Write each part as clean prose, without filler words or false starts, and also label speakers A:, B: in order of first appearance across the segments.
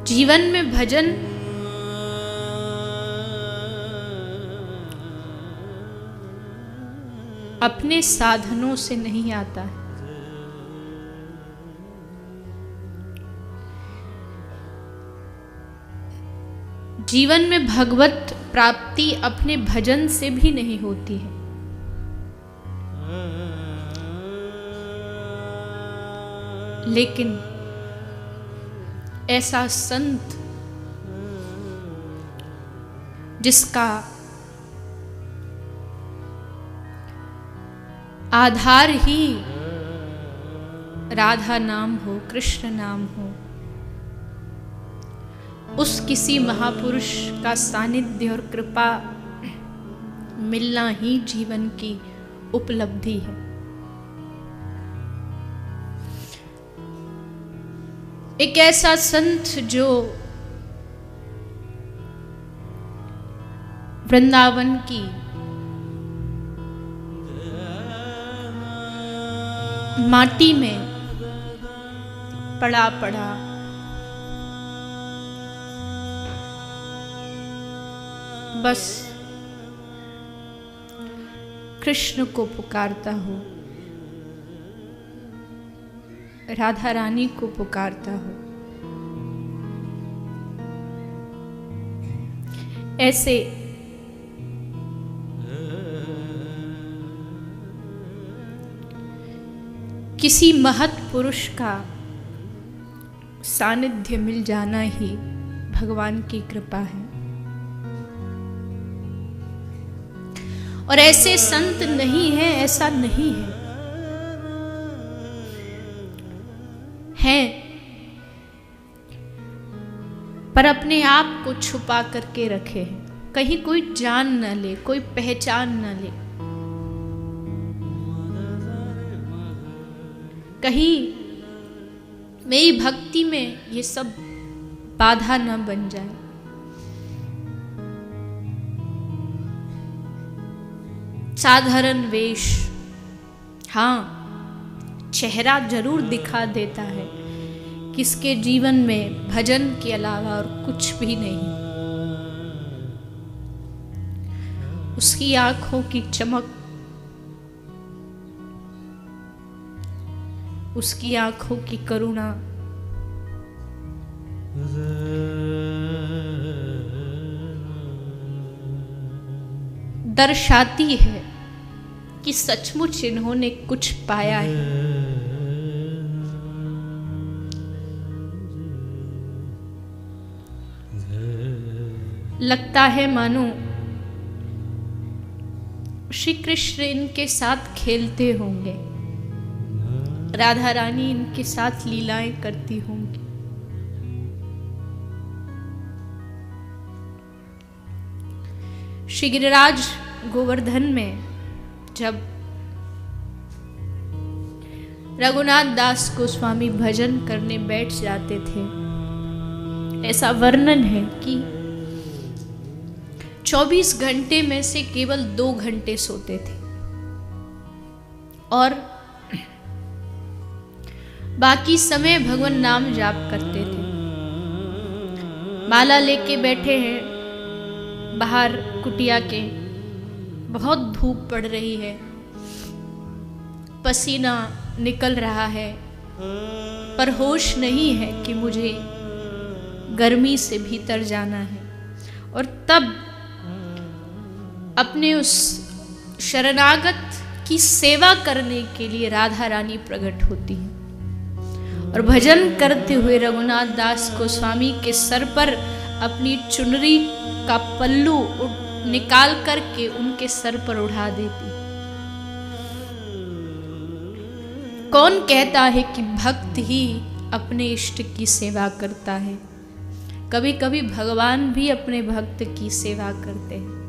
A: जीवन में भजन अपने साधनों से नहीं आता है। जीवन में भगवत प्राप्ति अपने भजन से भी नहीं होती है। लेकिन ऐसा संत जिसका आधार ही राधा नाम हो, कृष्ण नाम हो, उस किसी महापुरुष का सानिध्य और कृपा मिलना ही जीवन की उपलब्धि है। एक ऐसा संत जो वृंदावन की माटी में पड़ा पड़ा बस कृष्ण को पुकारता हो, राधा रानी को पुकारता हो, ऐसे किसी महत् पुरुष का सानिध्य मिल जाना ही भगवान की कृपा है। और ऐसे संत नहीं है, ऐसा नहीं है, हैं, पर अपने आप को छुपा करके रखे हैं, कहीं कोई जान न ले, कोई पहचान न ले, कहीं मेरी भक्ति में ये सब बाधा न बन जाए। साधारण वेश, हाँ, चेहरा जरूर दिखा देता है कि इसके जीवन में भजन के अलावा और कुछ भी नहीं। उसकी आंखों की चमक, उसकी आंखों की करुणा दर्शाती है कि सचमुच इन्होंने कुछ पाया है। लगता है मानो श्री कृष्ण इनके साथ खेलते होंगे, राधा रानी इनके साथ लीलाएं करती होंगी। श्री गिरिराज गोवर्धन में जब रघुनाथ दास गोस्वामी भजन करने बैठ जाते थे, ऐसा वर्णन है कि 24 घंटे में से केवल 2 घंटे सोते थे और बाकी समय भगवान नाम जाप करते थे। माला लेके बैठे हैं बाहर कुटिया के, बहुत धूप पड़ रही है, पसीना निकल रहा है, पर होश नहीं है कि मुझे गर्मी से भीतर जाना है। और तब अपने उस शरणागत की सेवा करने के लिए राधा रानी प्रकट होती है और भजन करते हुए रघुनाथ दास गोस्वामी के सर पर अपनी चुनरी का पल्लू निकाल करके उनके सर पर उड़ा देती। कौन कहता है कि भक्त ही अपने इष्ट की सेवा करता है? कभी कभी भगवान भी अपने भक्त की सेवा करते हैं।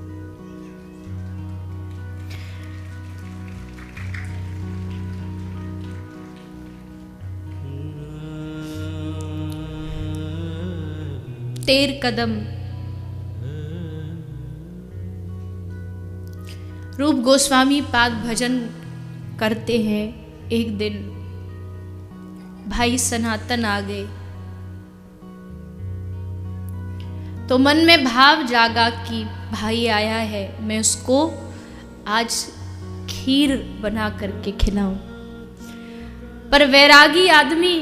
A: तेर कदम रूप गोस्वामी पाद भजन करते हैं। एक दिन भाई सनातन आ गए तो मन में भाव जागा कि भाई आया है, मैं उसको आज खीर बना करके खिलाऊं। पर वैरागी आदमी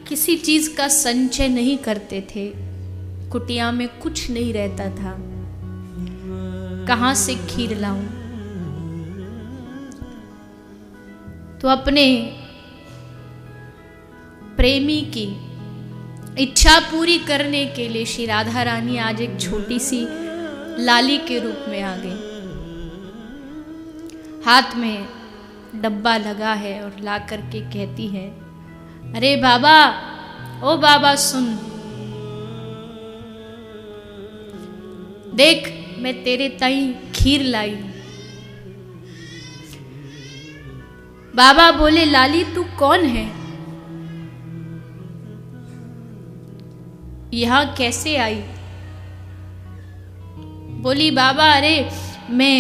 A: किसी चीज का संचय नहीं करते थे, कुटिया में कुछ नहीं रहता था, कहां से खीर लाऊं। तो अपने प्रेमी की इच्छा पूरी करने के लिए श्री राधा रानी आज एक छोटी सी लाली के रूप में आ गई। हाथ में डब्बा लगा है और ला करके कहती है, अरे बाबा, ओ बाबा सुन, देख मैं तेरे ताई खीर लाई हूं। बाबा बोले, लाली तू कौन है, यहां कैसे आई? बोली, बाबा अरे मैं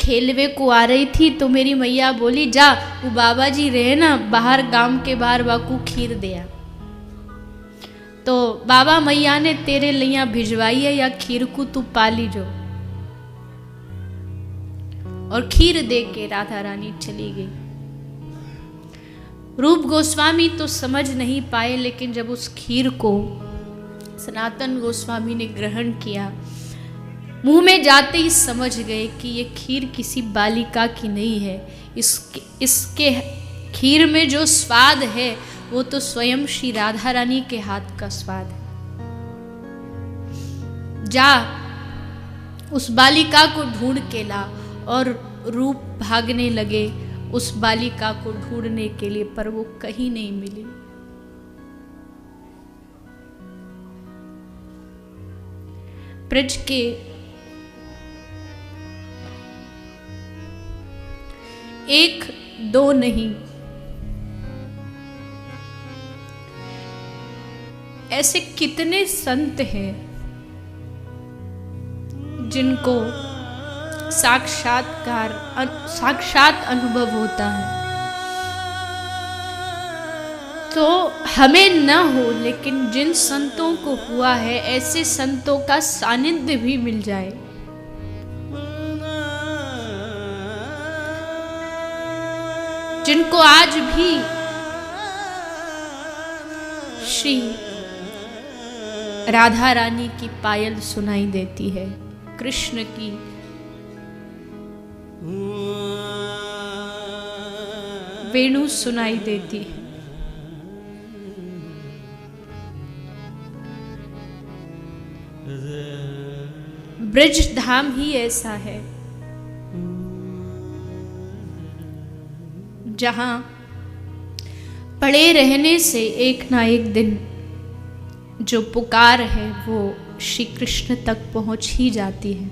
A: खेलवे को आ रही थी तो मेरी मैया बोली जा, वो बाबा जी रहे ना बाहर, गांव के बाहर, बाकू खीर दिया। तो बाबा मैया ने तेरे लिया भिजवाई है, या खीर को तू पाली जो। और खीर दे के राधा रानी चली गई। रूप गोस्वामी तो समझ नहीं पाए, लेकिन जब उस खीर को सनातन गोस्वामी ने ग्रहण किया, मुंह में जाते ही समझ गए कि ये खीर किसी बालिका की नहीं है। इसके खीर में जो स्वाद है वो तो स्वयं श्री राधा रानी के हाथ का स्वाद है। जा उस बालिका को ढूंढ के ला। और रूप भागने लगे उस बालिका को ढूंढने के लिए, पर वो कहीं नहीं मिली। ब्रज के एक दो नहीं, ऐसे कितने संत हैं जिनको साक्षात अनुभव होता है। तो हमें न हो, लेकिन जिन संतों को हुआ है, ऐसे संतों का सानिध्य भी मिल जाए, जिनको आज भी श्री राधा रानी की पायल सुनाई देती है, कृष्ण की वेणु सुनाई देती है। ब्रज धाम ही ऐसा है जहां पड़े रहने से एक ना एक दिन जो पुकार है वो श्री कृष्ण तक पहुंच ही जाती है।